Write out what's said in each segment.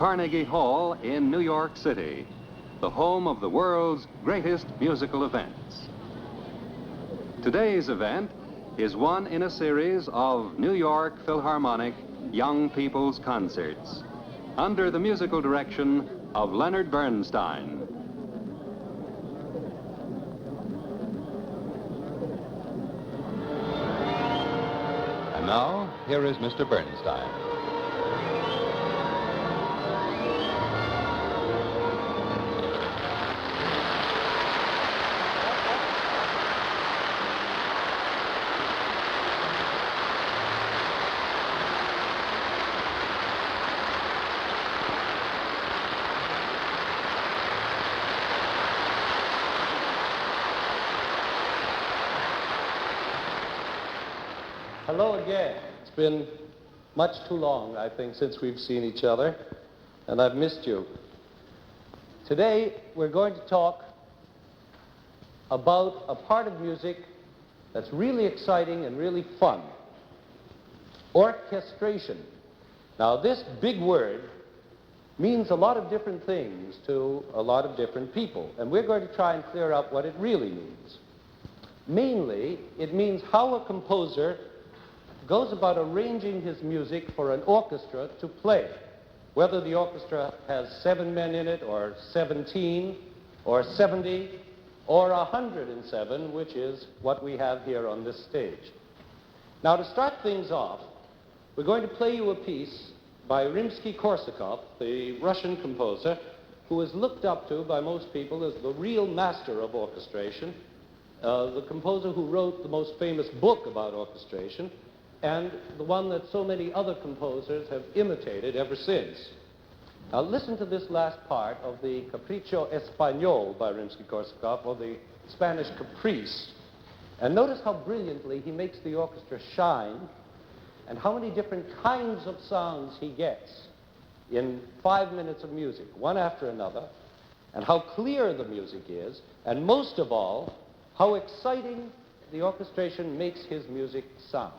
Carnegie Hall in New York City, the home of the world's greatest musical events. Today's event is one in a series of New York Philharmonic Young People's Concerts under the musical direction of Leonard Bernstein. And now, here is Mr. Bernstein. Hello again. It's been much too long, I think, since we've seen each other, and I've missed you. Today, we're going to talk about a part of music that's really exciting and really fun. Orchestration. Now, this big word means a lot of different things to a lot of different people, and we're going to try and clear up what it really means. Mainly, it means how a composer goes about arranging his music for an orchestra to play, whether the orchestra has 7 men in it, or 17, or 70, or 107, which is what we have here on this stage. Now, to start things off, we're going to play you a piece by Rimsky-Korsakov, the Russian composer, who is looked up to by most people as the real master of orchestration, the composer who wrote the most famous book about orchestration, and the one that so many other composers have imitated ever since. Now listen to this last part of the Capriccio Español by Rimsky-Korsakov, or the Spanish Caprice, and notice how brilliantly he makes the orchestra shine and how many different kinds of sounds he gets in 5 minutes of music, one after another, and how clear the music is, and most of all, how exciting the orchestration makes his music sound.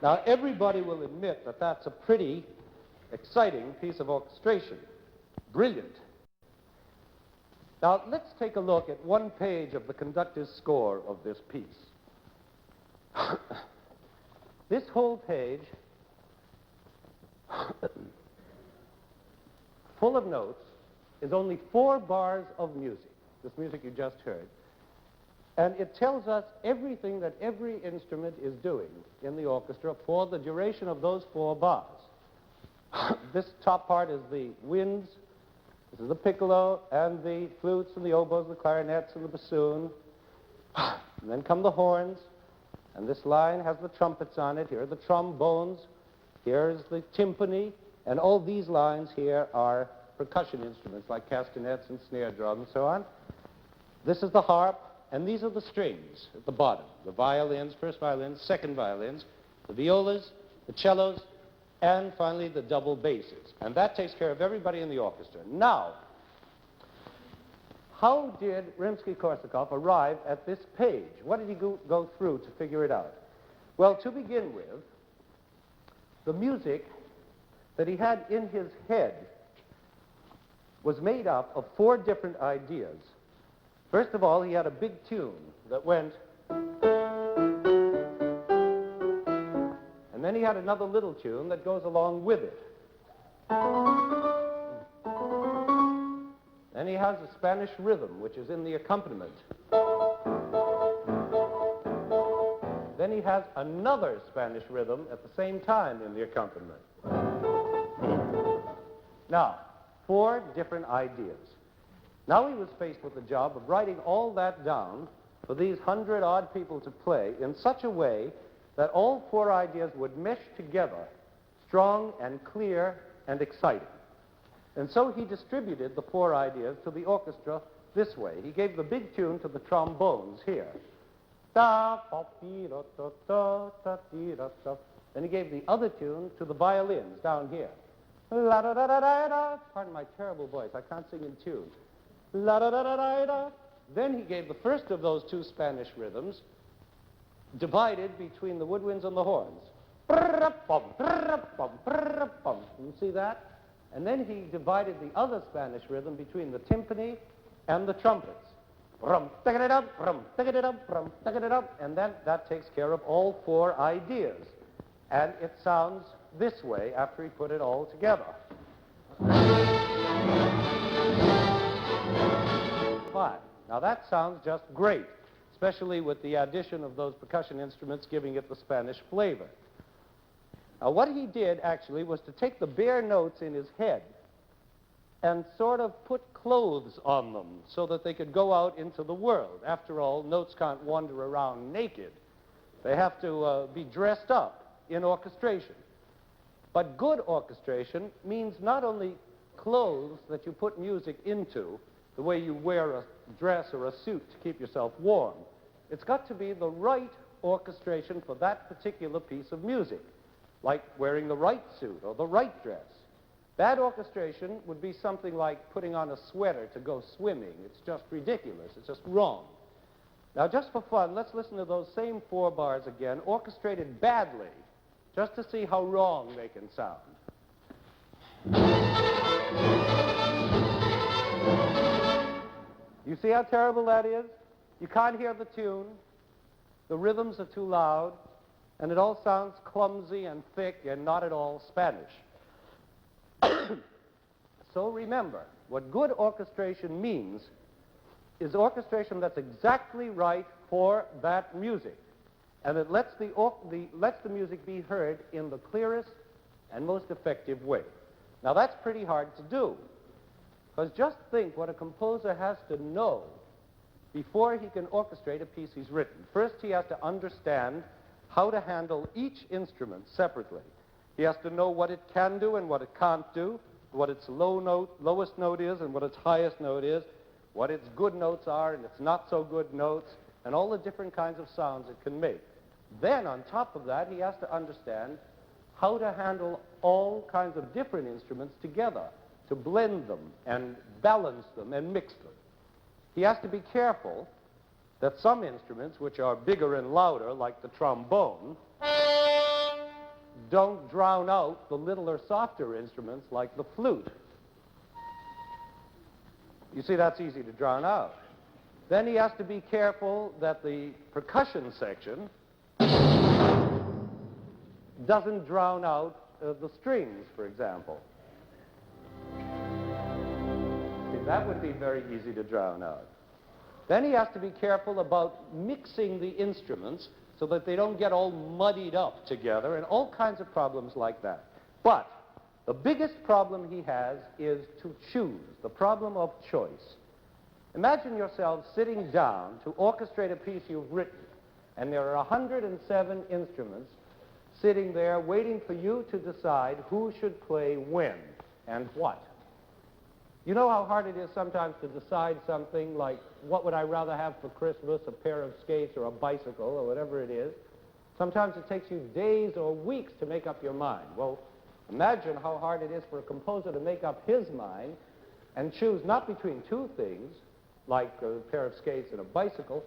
Now everybody will admit that that's a pretty exciting piece of orchestration. Brilliant. Now let's take a look at one page of the conductor's score of this piece. This whole page, full of notes, is only 4 bars of music, this music you just heard. And it tells us everything that every instrument is doing in the orchestra for the duration of those 4 bars. This top part is the winds, this is the piccolo, and the flutes, and the oboes, the clarinets, and the bassoon. And then come the horns, and this line has the trumpets on it. Here are the trombones, here's the timpani, and all these lines here are percussion instruments like castanets and snare drum and so on. This is the harp, and these are the strings at the bottom. The violins, first violins, second violins, the violas, the cellos, and finally the double basses. And that takes care of everybody in the orchestra. Now, how did Rimsky-Korsakov arrive at this page? What did he go through to figure it out? Well, to begin with, the music that he had in his head was made up of 4 different ideas. First of all, he had a big tune that went, and then he had another little tune that goes along with it. Then he has a Spanish rhythm, which is in the accompaniment. Then he has another Spanish rhythm at the same time in the accompaniment. Now, 4 different ideas. Now he was faced with the job of writing all that down for these 100-odd people to play in such a way that all 4 ideas would mesh together, strong and clear and exciting. And so he distributed the 4 ideas to the orchestra this way. He gave the big tune to the trombones here. Then he gave the other tune to the violins down here. Pardon my terrible voice, I can't sing in tune. Then he gave the first of those 2 Spanish rhythms, divided between the woodwinds and the horns. You see that? And then he divided the other Spanish rhythm between the timpani and the trumpets. And then that takes care of all 4 ideas. And it sounds this way after he put it all together. Fine. Now that sounds just great, especially with the addition of those percussion instruments giving it the Spanish flavor. Now what he did actually was to take the bare notes in his head and sort of put clothes on them so that they could go out into the world. After all, notes can't wander around naked. They have to be dressed up in orchestration. But good orchestration means not only clothes that you put music into, the way you wear a dress or a suit to keep yourself warm. It's got to be the right orchestration for that particular piece of music, like wearing the right suit or the right dress. Bad orchestration would be something like putting on a sweater to go swimming. It's just ridiculous. It's just wrong. Now, just for fun, let's listen to those same 4 bars again, orchestrated badly, just to see how wrong they can sound. You see how terrible that is? You can't hear the tune, the rhythms are too loud, and it all sounds clumsy and thick and not at all Spanish. So remember, what good orchestration means is orchestration that's exactly right for that music, and it lets the music be heard in the clearest and most effective way. Now that's pretty hard to do, because just think what a composer has to know before he can orchestrate a piece he's written. First, he has to understand how to handle each instrument separately. He has to know what it can do and what it can't do, what its lowest note is and what its highest note is, what its good notes are and its not so good notes, and all the different kinds of sounds it can make. Then, on top of that, he has to understand how to handle all kinds of different instruments together, to blend them and balance them and mix them. He has to be careful that some instruments, which are bigger and louder, like the trombone, don't drown out the littler, softer instruments like the flute. You see, that's easy to drown out. Then he has to be careful that the percussion section doesn't drown out the strings, for example. See, that would be very easy to drown out. Then he has to be careful about mixing the instruments so that they don't get all muddied up together and all kinds of problems like that. But the biggest problem he has is to choose, the problem of choice. Imagine yourself sitting down to orchestrate a piece you've written, and there are 107 instruments sitting there waiting for you to decide who should play when and what. You know how hard it is sometimes to decide something like, what would I rather have for Christmas, a pair of skates or a bicycle or whatever it is? Sometimes it takes you days or weeks to make up your mind. Well, imagine how hard it is for a composer to make up his mind and choose not between two things, like a pair of skates and a bicycle,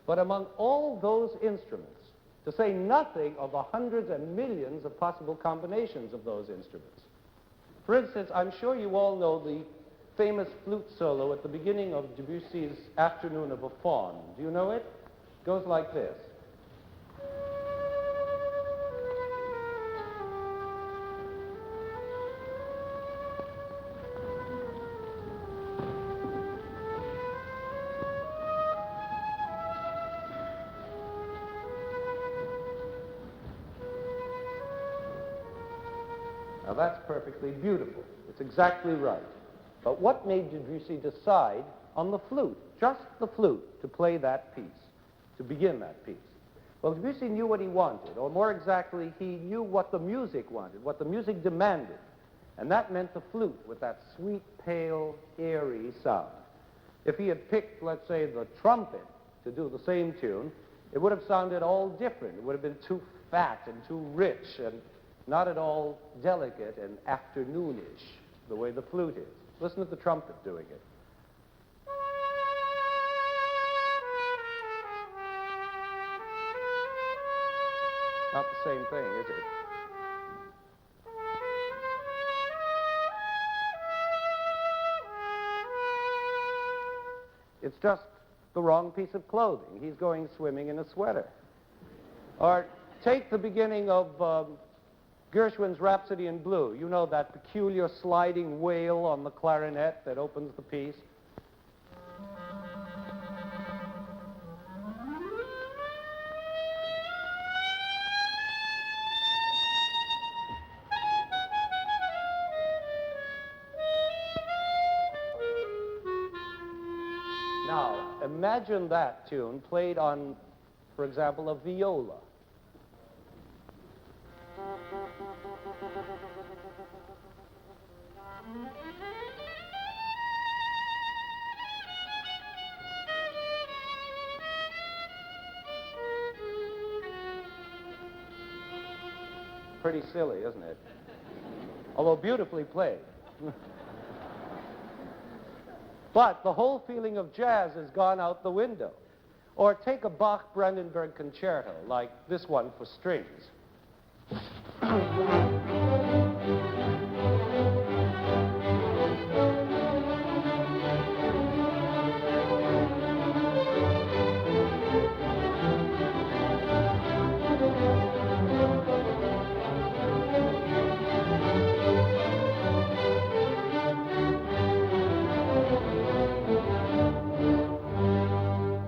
but among all those instruments, to say nothing of the hundreds and millions of possible combinations of those instruments. For instance, I'm sure you all know the famous flute solo at the beginning of Debussy's Afternoon of a Faun. Do you know it? It goes like this. Now that's perfectly beautiful. It's exactly right. But what made Debussy decide on the flute, just the flute, to play that piece, to begin that piece? Well, Debussy knew what he wanted, or more exactly, he knew what the music wanted, what the music demanded. And that meant the flute with that sweet, pale, airy sound. If he had picked, let's say, the trumpet to do the same tune, it would have sounded all different. It would have been too fat and too rich and not at all delicate and afternoonish, the way the flute is. Listen to the trumpet doing it. Not the same thing, is it? It's just the wrong piece of clothing. He's going swimming in a sweater. Or take the beginning of Gershwin's Rhapsody in Blue. You know that peculiar sliding wail on the clarinet that opens the piece. Now, imagine that tune played on, for example, a viola. Pretty silly, isn't it? Although beautifully played. But the whole feeling of jazz has gone out the window. Or take a Bach-Brandenburg concerto, like this one for strings.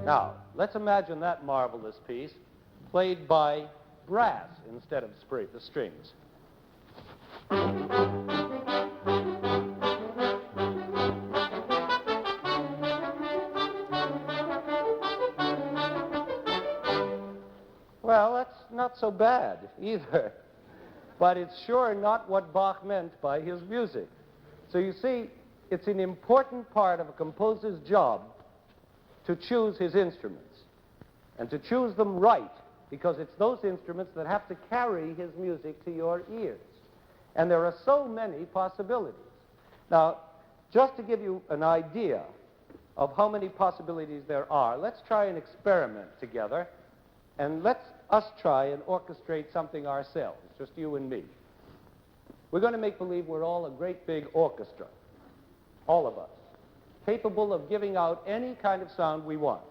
Now, let's imagine that marvelous piece played by brass instead of the strings. Well, that's not so bad either. But it's sure not what Bach meant by his music. So you see, it's an important part of a composer's job to choose his instruments, and to choose them right, because it's those instruments that have to carry his music to your ears. And there are so many possibilities. Now, just to give you an idea of how many possibilities there are, let's try an experiment together, and let's us try and orchestrate something ourselves, just you and me. We're going to make believe we're all a great big orchestra, all of us, capable of giving out any kind of sound we want.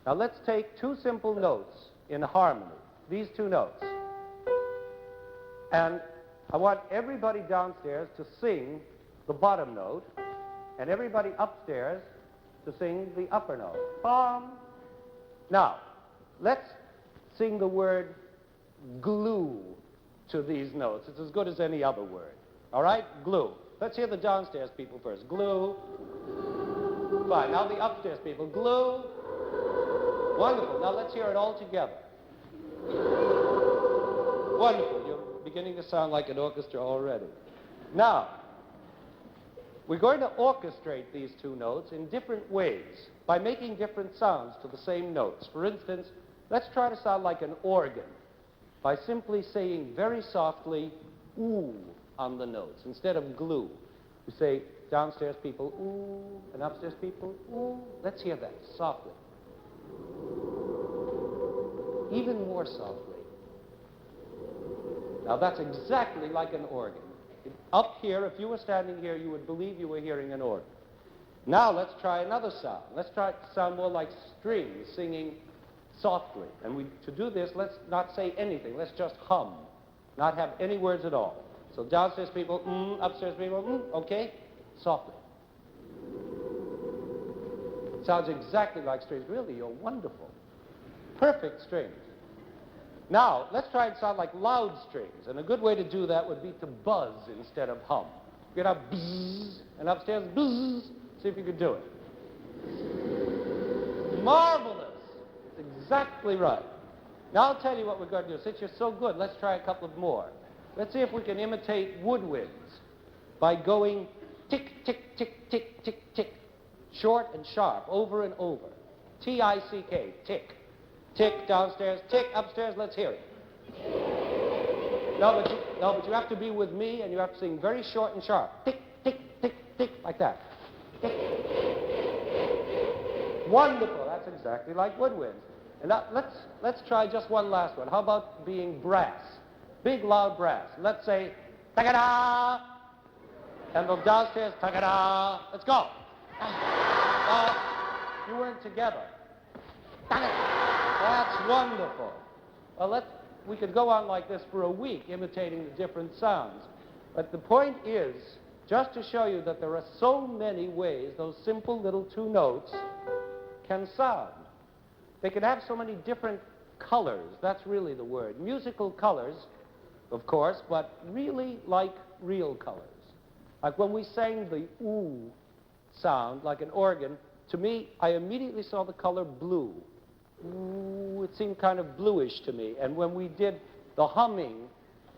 Now let's take two simple notes in harmony, these two notes. And I want everybody downstairs to sing the bottom note, and everybody upstairs to sing the upper note. Bum. Now, let's sing the word glue to these notes. It's as good as any other word. All right? Glue. Let's hear the downstairs people first. Glue. Fine. Now the upstairs people. Glue. Wonderful. Now let's hear it all together. Wonderful. You're beginning to sound like an orchestra already. Now, we're going to orchestrate these two notes in different ways by making different sounds to the same notes. For instance, let's try to sound like an organ by simply saying very softly, ooh, on the notes instead of glue. We say, downstairs people, ooh, and upstairs people, ooh. Let's hear that softly. Even more softly. Now that's exactly like an organ. Up here, if you were standing here, you would believe you were hearing an organ. Now let's try another sound. Let's try it to sound more like strings singing softly. And to do this, let's not say anything. Let's just hum, not have any words at all. So downstairs people, upstairs people, okay? Softly. Sounds exactly like strings. Really, you're wonderful. Perfect strings. Now, let's try and sound like loud strings. And a good way to do that would be to buzz instead of hum. Get up, bzzz, and upstairs, bzzz. See if you can do it. Marvelous. That's exactly right. Now I'll tell you what we're going to do. Since you're so good, let's try a couple of more. Let's see if we can imitate woodwinds by going tick, tick, tick, tick, tick, tick. Short and sharp, over and over. T-I-C-K, tick. Tick downstairs, tick upstairs, let's hear it. No, but you have to be with me, and you have to sing very short and sharp. Tick, tick, tick, tick, like that. Tick. Wonderful, that's exactly like woodwinds. And now let's try just one last one. How about being brass? Big, loud brass. Let's say, ta-ga-da! And the downstairs, ta-ga-da! Let's go. You weren't together. That's wonderful. Well, we could go on like this for a week, imitating the different sounds. But the point is, just to show you that there are so many ways those simple little two notes can sound. They can have so many different colors. That's really the word. Musical colors, of course, but really like real colors. Like when we sang the ooh sound, like an organ, to me, I immediately saw the color blue. Ooh, it seemed kind of bluish to me. And when we did the humming,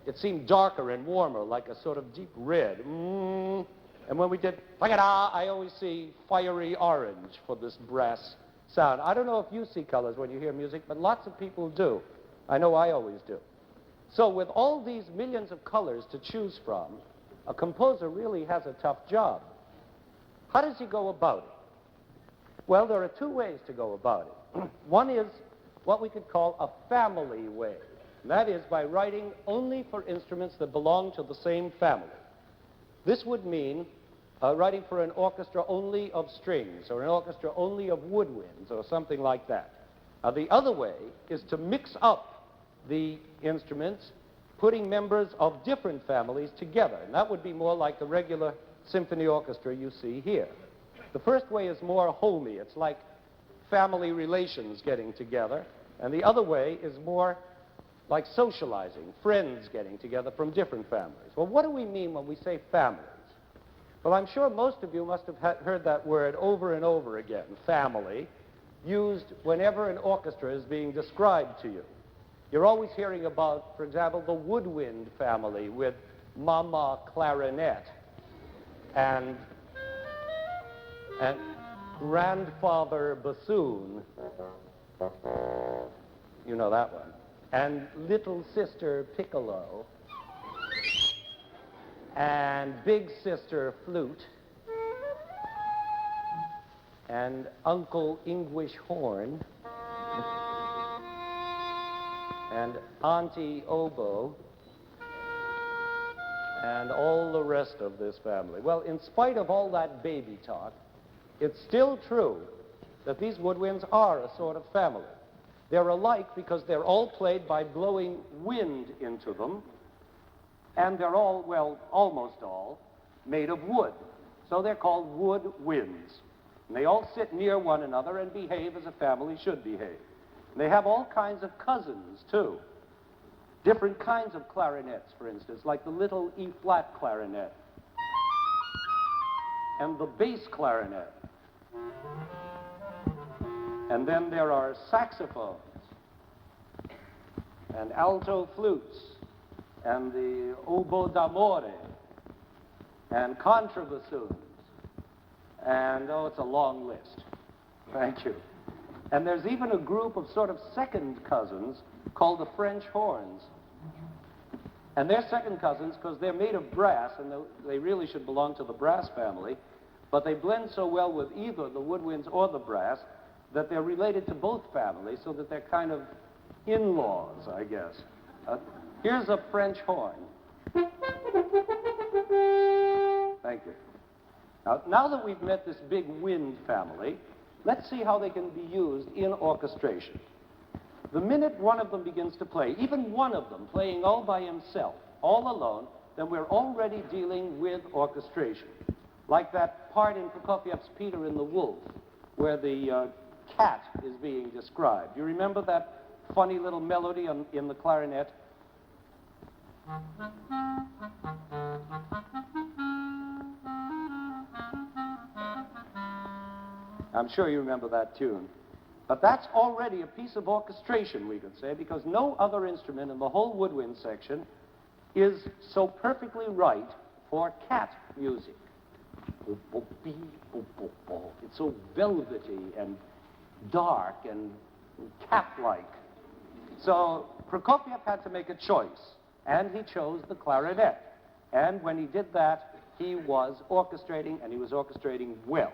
it seemed darker and warmer, like a sort of deep red. And when we did ta-ga-da, I always see fiery orange for this brass sound. I don't know if you see colors when you hear music, but lots of people do. I know I always do. So with all these millions of colors to choose from, a composer really has a tough job. How does he go about it? Well, there are two ways to go about it. One is what we could call a family way. And that is by writing only for instruments that belong to the same family. This would mean writing for an orchestra only of strings, or an orchestra only of woodwinds, or something like that. Now, the other way is to mix up the instruments, putting members of different families together. And that would be more like the regular symphony orchestra you see here. The first way is more homey. It's like family relations getting together. And the other way is more like socializing, friends getting together from different families. Well, what do we mean when we say families? Well, I'm sure most of you must have heard that word over and over again, family, used whenever an orchestra is being described to you. You're always hearing about, for example, the woodwind family with Mama clarinet and grandfather bassoon. You know that one. And little sister piccolo. And big sister flute. and Uncle English horn, and Auntie oboe, and all the rest of this family. Well, in spite of all that baby talk, it's still true that these woodwinds are a sort of family. They're alike because they're all played by blowing wind into them, and they're all, well, almost all, made of wood. So they're called woodwinds. And they all sit near one another and behave as a family should behave. And they have all kinds of cousins, too. Different kinds of clarinets, for instance, like the little E-flat clarinet and the bass clarinet. And then there are saxophones and alto flutes and the oboe d'amore and contrabassoons. And, oh, it's a long list. Thank you. And there's even a group of sort of second cousins called the French horns. And they're second cousins because they're made of brass, and they really should belong to the brass family, but they blend so well with either the woodwinds or the brass that they're related to both families, so that they're kind of in-laws, I guess. Here's a French horn. Thank you. Now that we've met this big wind family, let's see how they can be used in orchestration. The minute one of them begins to play, even one of them playing all by himself, all alone, then we're already dealing with orchestration. Like that part in Prokofiev's Peter and the Wolf, where the cat is being described. You remember that funny little melody in the clarinet? I'm sure you remember that tune. But that's already a piece of orchestration, we could say, because no other instrument in the whole woodwind section is so perfectly right for cat music. It's so velvety and dark and cat-like. So Prokofiev had to make a choice, and he chose the clarinet. And when he did that, he was orchestrating, and he was orchestrating well.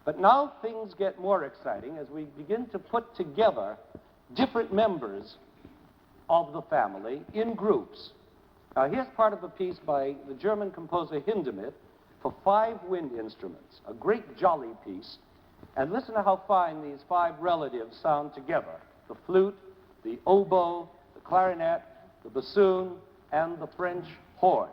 But now things get more exciting as we begin to put together different members of the family in groups. Now, here's part of a piece by the German composer Hindemith for 5 wind instruments, a great jolly piece. And listen to how fine these 5 relatives sound together: the flute, the oboe, the clarinet, the bassoon, and the French horn.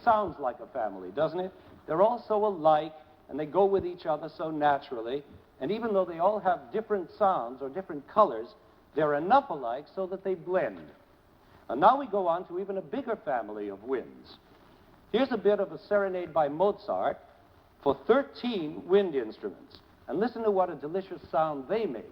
Sounds like a family, doesn't it? They're all so alike, and they go with each other so naturally, and even though they all have different sounds or different colors, they're enough alike so that they blend. And now we go on to even a bigger family of winds. Here's a bit of a serenade by Mozart for 13 wind instruments, and listen to what a delicious sound they make.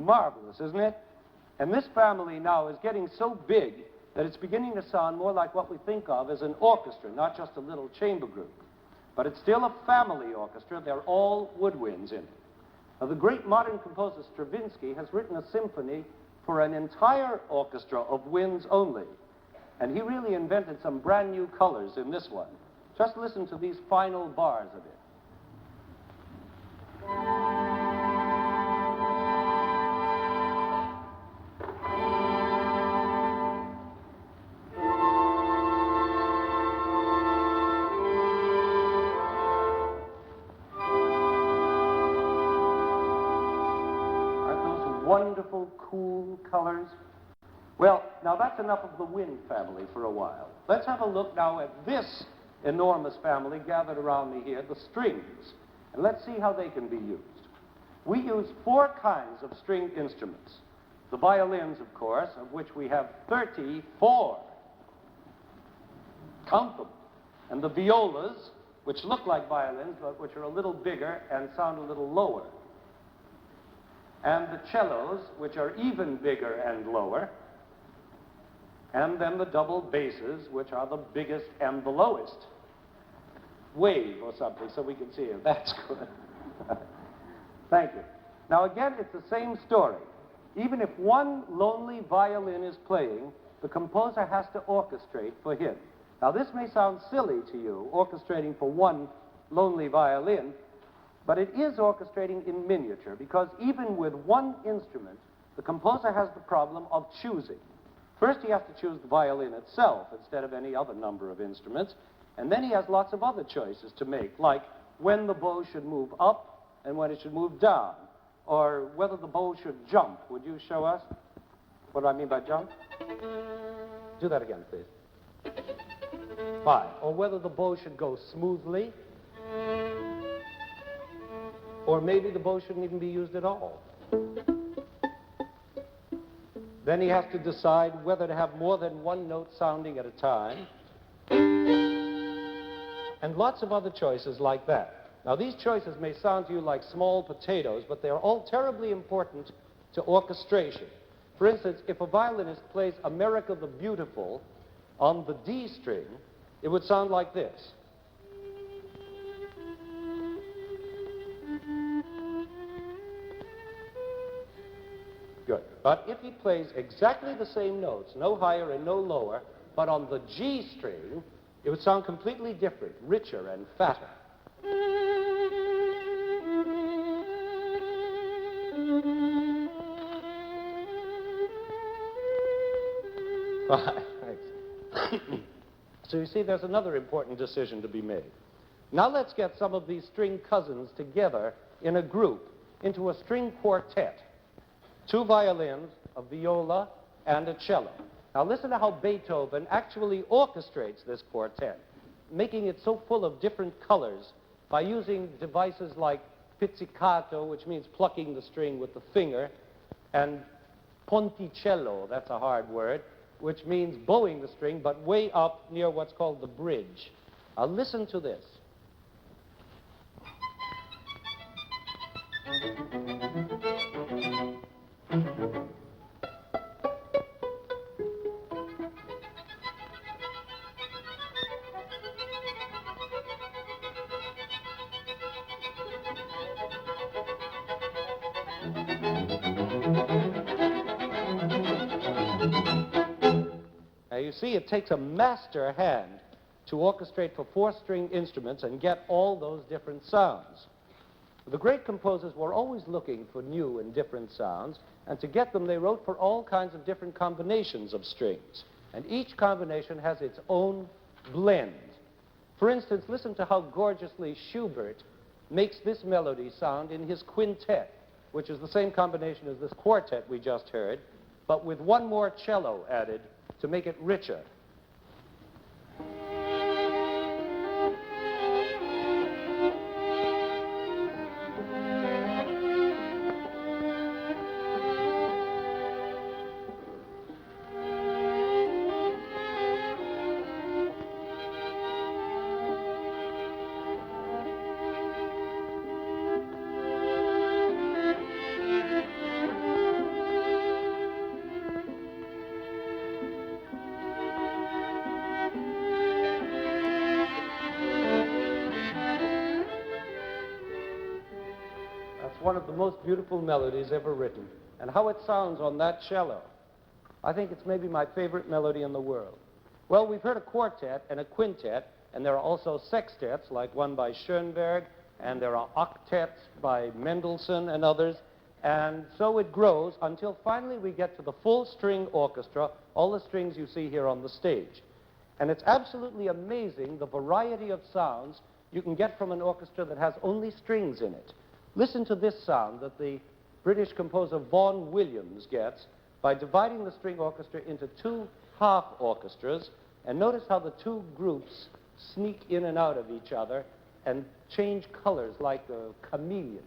Marvelous, isn't it? And this family now is getting so big that it's beginning to sound more like what we think of as an orchestra, not just a little chamber group. But it's still a family orchestra. They're all woodwinds in it. Now, the great modern composer Stravinsky has written a symphony for an entire orchestra of winds only. And he really invented some brand new colors in this one. Just listen to these final bars of it. wonderful, cool colors. Well, now that's enough of the wind family for a while. Let's have a look now at this enormous family gathered around me here, the strings. And let's see how they can be used. We use 4 kinds of stringed instruments. The violins, of course, of which we have 34. Count them. And the violas, which look like violins, but which are a little bigger and sound a little lower. And the cellos, which are even bigger and lower. And then the double basses, which are the biggest and the lowest. Wave or something so we can see it. That's good. Thank you. Now again, it's the same story. Even if one lonely violin is playing, the composer has to orchestrate for him. Now this may sound silly to you, orchestrating for one lonely violin, but it is orchestrating in miniature, because even with one instrument, the composer has the problem of choosing. First he has to choose the violin itself instead of any other number of instruments, and then he has lots of other choices to make, like when the bow should move up and when it should move down, or whether the bow should jump. Would you show us what do I mean by jump? Do that again, please. Fine. Or whether the bow should go smoothly, or maybe the bow shouldn't even be used at all. Then he has to decide whether to have more than one note sounding at a time, and lots of other choices like that. Now, these choices may sound to you like small potatoes, but they're all terribly important to orchestration. For instance, if a violinist plays America the Beautiful on the D string, it would sound like this. Good. But if he plays exactly the same notes, no higher and no lower, but on the G string, it would sound completely different, richer and fatter. Thanks. So you see, there's another important decision to be made. Now let's get some of these string cousins together in a group into a string quartet. 2 violins, a viola, and a cello. Now listen to how Beethoven actually orchestrates this quartet, making it so full of different colors by using devices like pizzicato, which means plucking the string with the finger, and ponticello, that's a hard word, which means bowing the string, but way up near what's called the bridge. Now listen to this. You see, it takes a master hand to orchestrate for 4 string instruments and get all those different sounds. The great composers were always looking for new and different sounds, and to get them, they wrote for all kinds of different combinations of strings. And each combination has its own blend. For instance, listen to how gorgeously Schubert makes this melody sound in his quintet, which is the same combination as this quartet we just heard, but with 1 more cello added to make it richer. One of the most beautiful melodies ever written. And how it sounds on that cello. I think it's maybe my favorite melody in the world. Well, we've heard a quartet and a quintet, and there are also sextets, like one by Schoenberg, and there are octets by Mendelssohn and others. And so it grows until finally we get to the full string orchestra, all the strings you see here on the stage. And it's absolutely amazing the variety of sounds you can get from an orchestra that has only strings in it. Listen to this sound that the British composer Vaughan Williams gets by dividing the string orchestra into two half orchestras, and notice how the two groups sneak in and out of each other and change colors like a chameleon.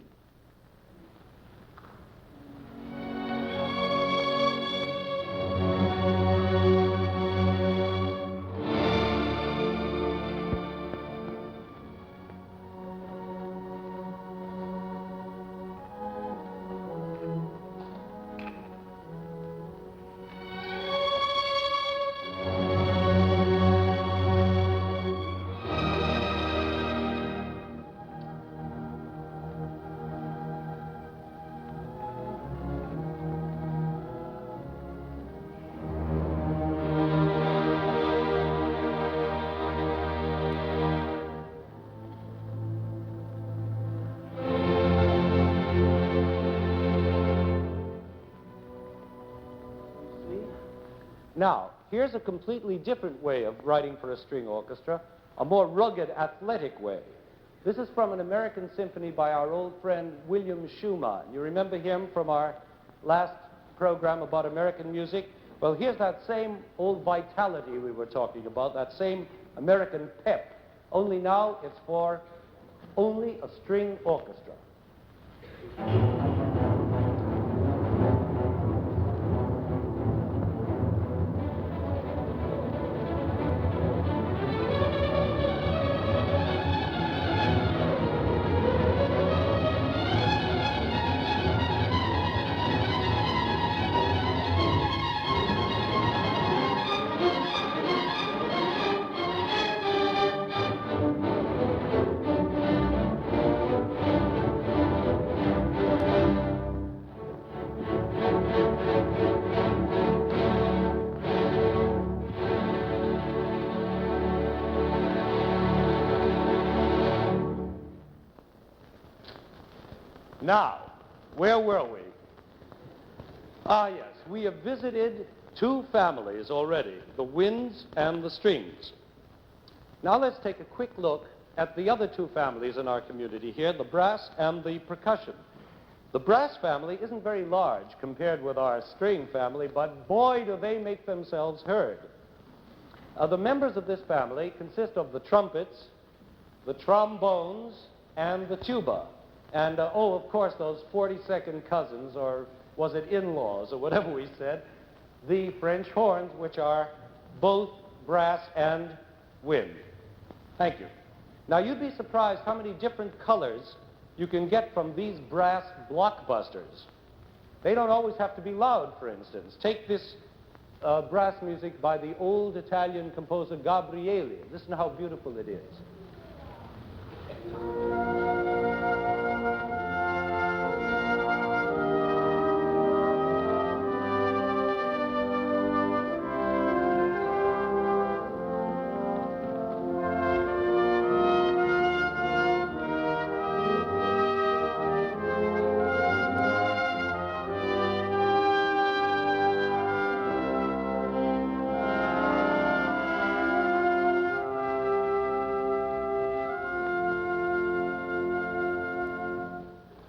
Now, here's a completely different way of writing for a string orchestra, a more rugged, athletic way. This is from an American symphony by our old friend William Schumann. You remember him from our last program about American music? Well, here's that same old vitality we were talking about, that same American pep, only now it's for only a string orchestra. Now, where were we? Ah, yes, we have visited two families already, the winds and the strings. Now let's take a quick look at the other two families in our community here, the brass and the percussion. The brass family isn't very large compared with our string family, but boy, do they make themselves heard. The members of this family consist of the trumpets, the trombones, and the tuba. And, oh, of course, those 42nd cousins, or was it in-laws, or whatever we said, the French horns, which are both brass and wind. Thank you. Now, you'd be surprised how many different colors you can get from these brass blockbusters. They don't always have to be loud, for instance. Take this brass music by the old Italian composer Gabrieli. Listen to how beautiful it is.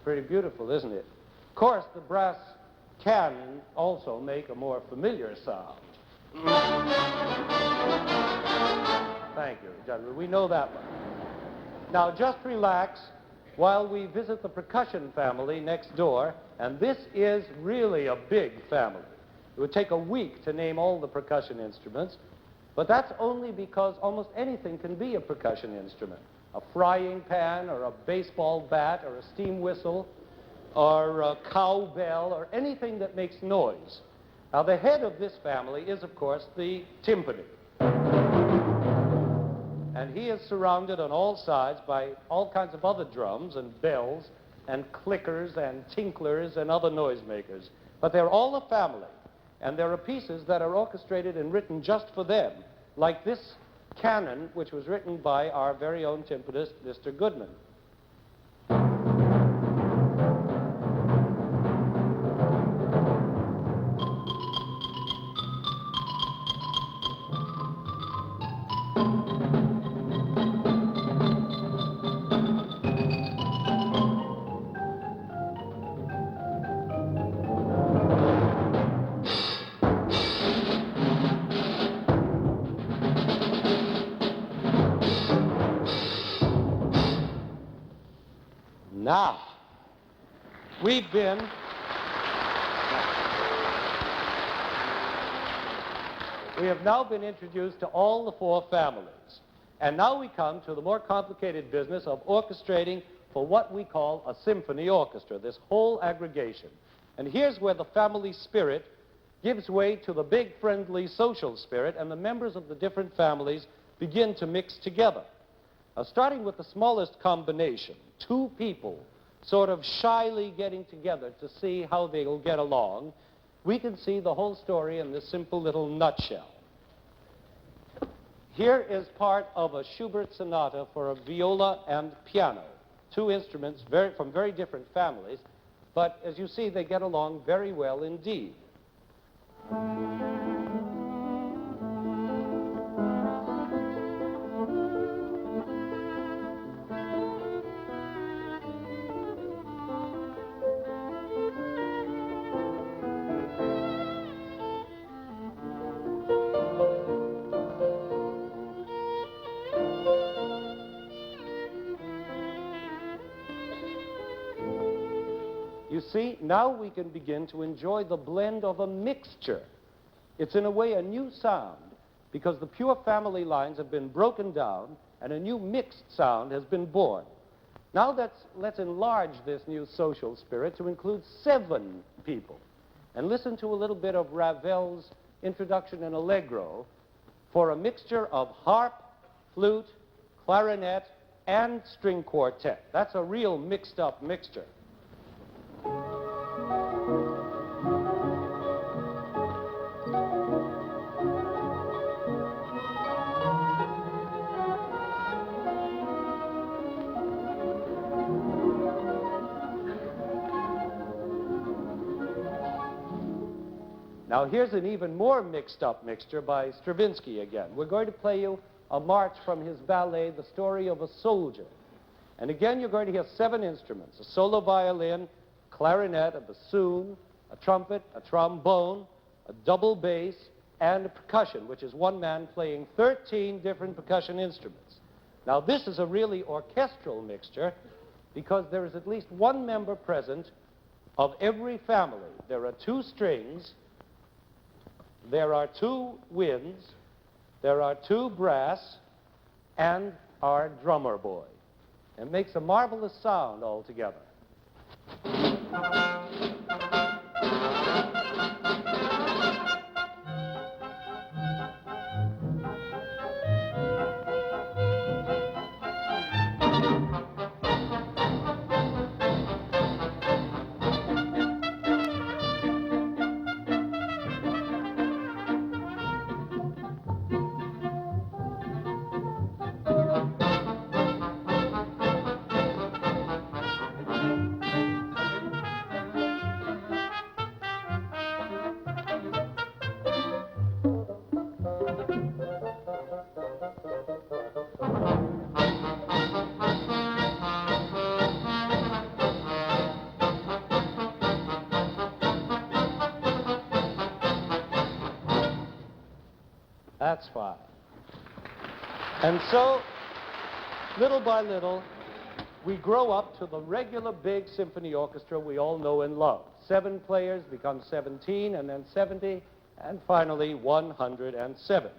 Pretty beautiful, isn't it? Of course, the brass can also make a more familiar sound. Thank you, gentlemen. We know that one. Now, just relax while we visit the percussion family next door, and this is really a big family. It would take a week to name all the percussion instruments, but that's only because almost anything can be a percussion instrument. A frying pan, or a baseball bat, or a steam whistle, or a cowbell, or anything that makes noise. Now, the head of this family is, of course, the timpani. And he is surrounded on all sides by all kinds of other drums and bells and clickers and tinklers and other noisemakers. But they're all a family, and there are pieces that are orchestrated and written just for them, like this canon, which was written by our very own timpanist, Mr. Goodman. Now, we have now been introduced to all the four families. And now we come to the more complicated business of orchestrating for what we call a symphony orchestra, this whole aggregation. And here's where the family spirit gives way to the big, friendly social spirit, and the members of the different families begin to mix together. Now, starting with the smallest combination, two people sort of shyly getting together to see how they'll get along, we can see the whole story in this simple little nutshell. Here is part of a Schubert sonata for a viola and piano, two instruments from very different families, but as you see, they get along very well indeed. You see, now we can begin to enjoy the blend of a mixture. It's in a way a new sound, because the pure family lines have been broken down and a new mixed sound has been born. Now let's enlarge this new social spirit to include 7 people. And listen to a little bit of Ravel's Introduction in Allegro for a mixture of harp, flute, clarinet, and string quartet. That's a real mixed-up mixture. Now here's an even more mixed-up mixture by Stravinsky again. We're going to play you a march from his ballet, The Story of a Soldier. And again, you're going to hear 7 instruments: a solo violin, clarinet, a bassoon, a trumpet, a trombone, a double bass, and a percussion, which is one man playing 13 different percussion instruments. Now this is a really orchestral mixture because there is at least one member present of every family. There are 2 strings, there are 2 winds, there are 2 brass, and our drummer boy. It makes a marvelous sound altogether. That's fine. And so, little by little, we grow up to the regular big symphony orchestra we all know and love. 7 players become 17, and then 70, and finally 107.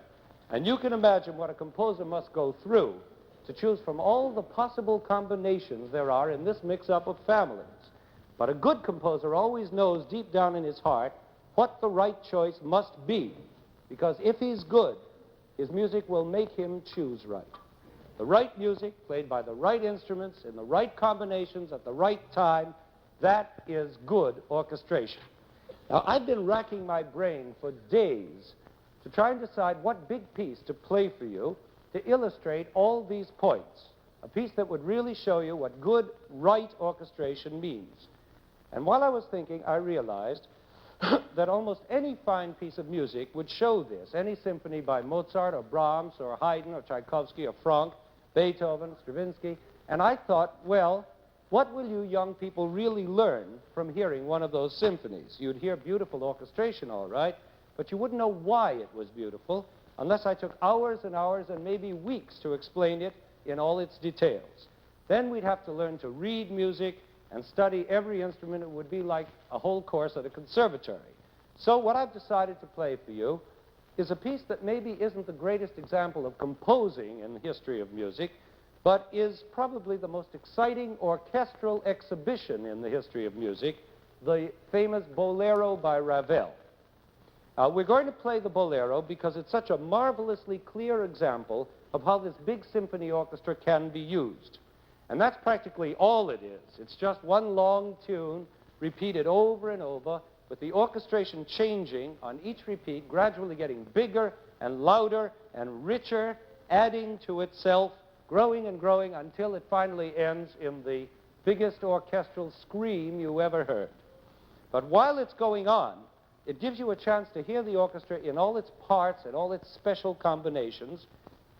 And you can imagine what a composer must go through to choose from all the possible combinations there are in this mix-up of families. But a good composer always knows deep down in his heart what the right choice must be, because if he's good, his music will make him choose right. The right music, played by the right instruments, in the right combinations, at the right time, that is good orchestration. Now, I've been racking my brain for days to try and decide what big piece to play for you to illustrate all these points, a piece that would really show you what good, right orchestration means. And while I was thinking, I realized that almost any fine piece of music would show this. Any symphony by Mozart or Brahms or Haydn or Tchaikovsky or Franck, Beethoven, Stravinsky. And I thought, well, what will you young people really learn from hearing one of those symphonies? You'd hear beautiful orchestration, all right, but you wouldn't know why it was beautiful unless I took hours and hours and maybe weeks to explain it in all its details. Then we'd have to learn to read music and study every instrument. It would be like a whole course at a conservatory. So what I've decided to play for you is a piece that maybe isn't the greatest example of composing in the history of music, but is probably the most exciting orchestral exhibition in the history of music, the famous Bolero by Ravel. We're going to play the Bolero because it's such a marvelously clear example of how this big symphony orchestra can be used. And that's practically all it is. It's just one long tune repeated over and over, with the orchestration changing on each repeat, gradually getting bigger and louder and richer, adding to itself, growing and growing until it finally ends in the biggest orchestral scream you ever heard. But while it's going on, it gives you a chance to hear the orchestra in all its parts and all its special combinations,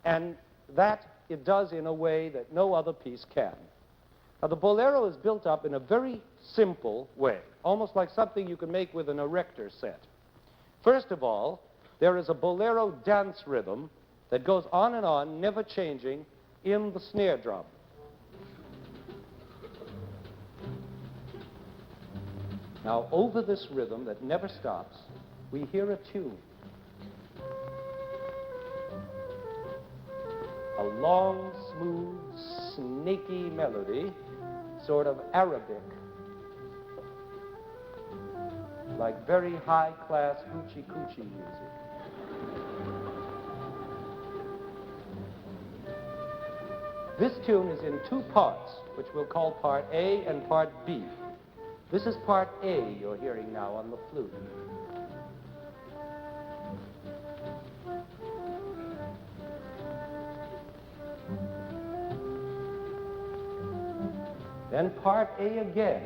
and that it does in a way that no other piece can. Now, the Bolero is built up in a very simple way, almost like something you can make with an erector set. First of all, there is a Bolero dance rhythm that goes on, never changing, in the snare drum. Now, over this rhythm that never stops, we hear a tune. A long, smooth, snaky melody, sort of Arabic, like very high-class hoochie-coochie music. This tune is in two parts, which we'll call part A and part B. This is part A you're hearing now on the flute. Then part A again,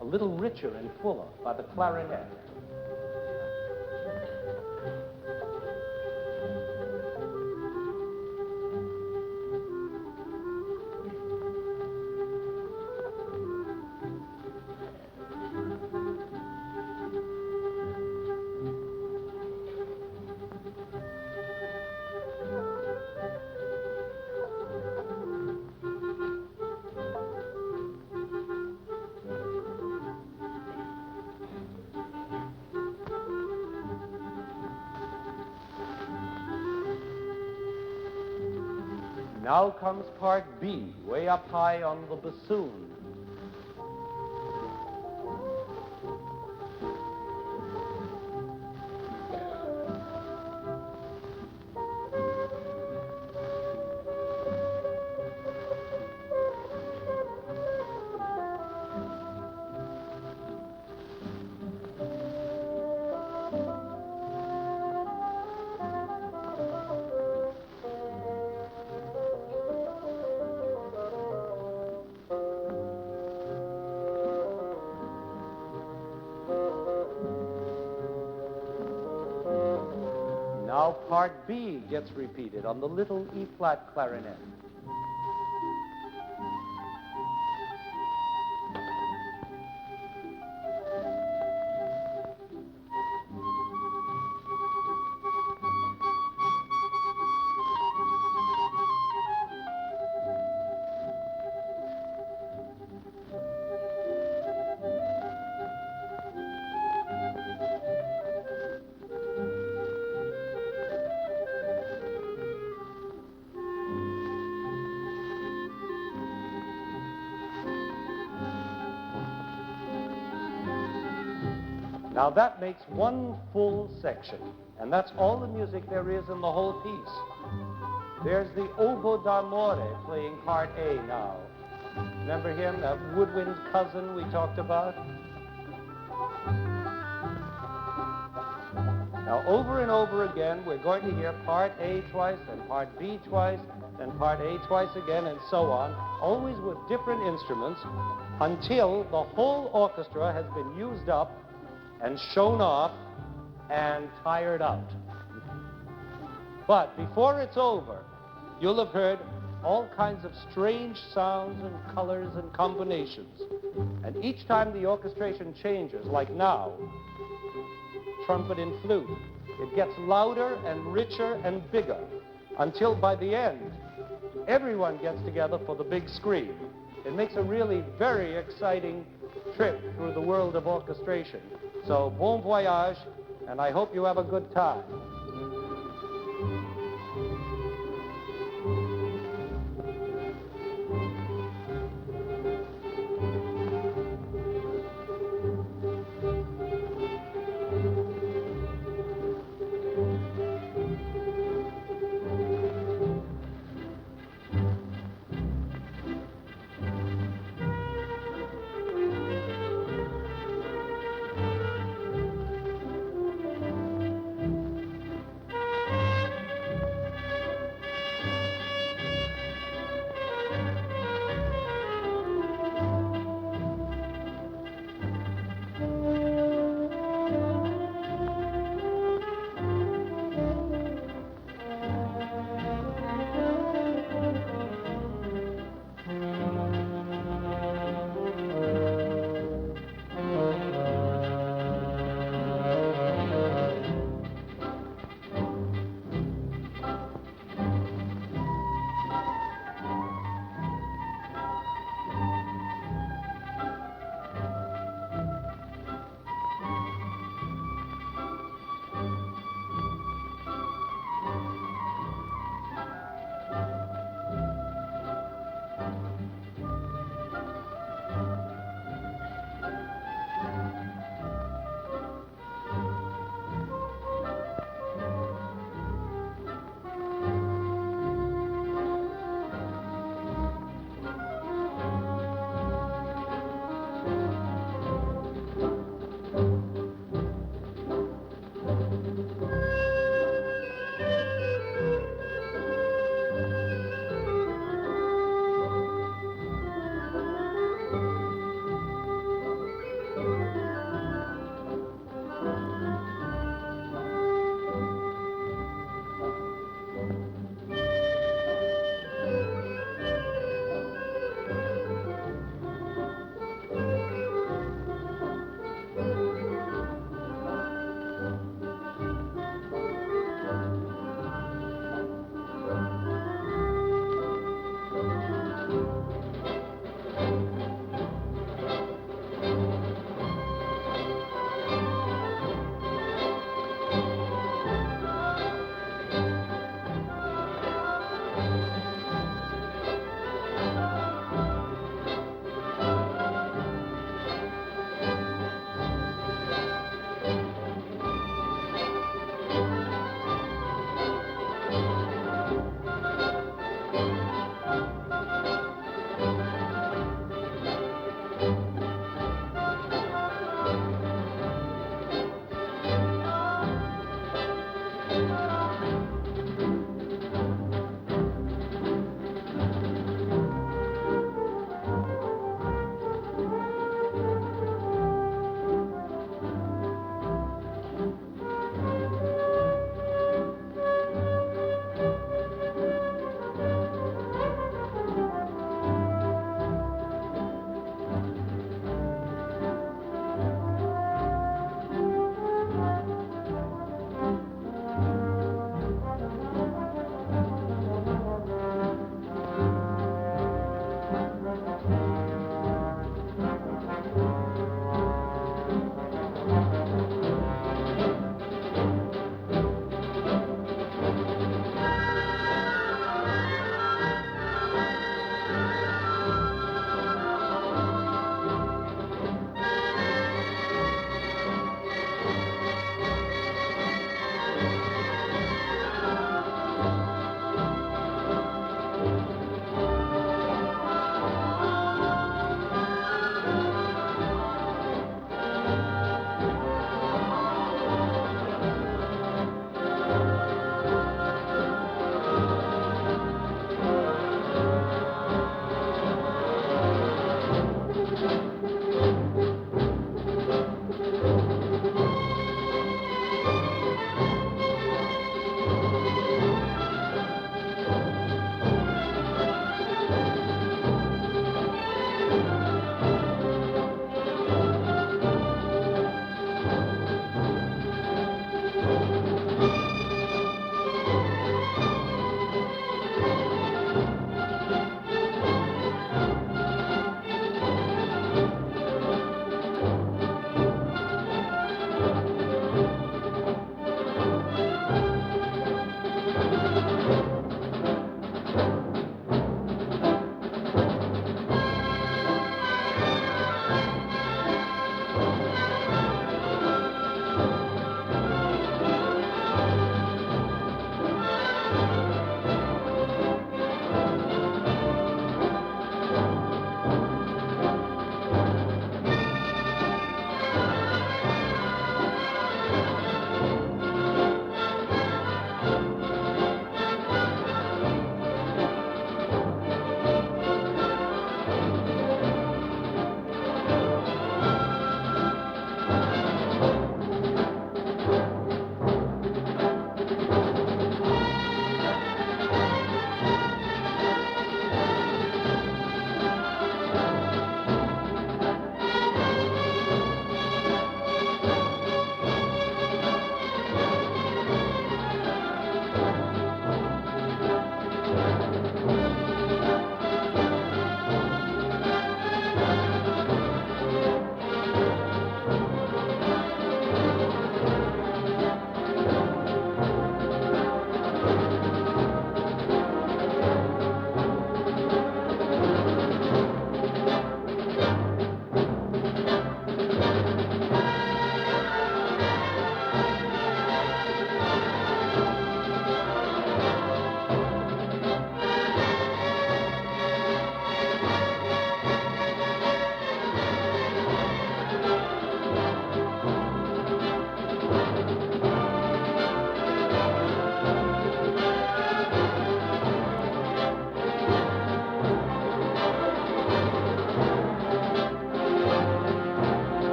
a little richer and fuller, by the clarinet. Now comes part B, way up high on the bassoon. Now part B gets repeated on the little E-flat clarinet. Now that makes one full section, and that's all the music there is in the whole piece. There's the oboe d'amore playing part A now. Remember him, that woodwind cousin we talked about? Now over and over again, we're going to hear part A twice, and part B twice, then part A twice again, and so on, always with different instruments, until the whole orchestra has been used up and shown off and tired out. But before it's over, you'll have heard all kinds of strange sounds and colors and combinations. And each time the orchestration changes, like now, trumpet and flute, it gets louder and richer and bigger, until by the end, everyone gets together for the big scream. It makes a really very exciting trip through the world of orchestration. So bon voyage, and I hope you have a good time.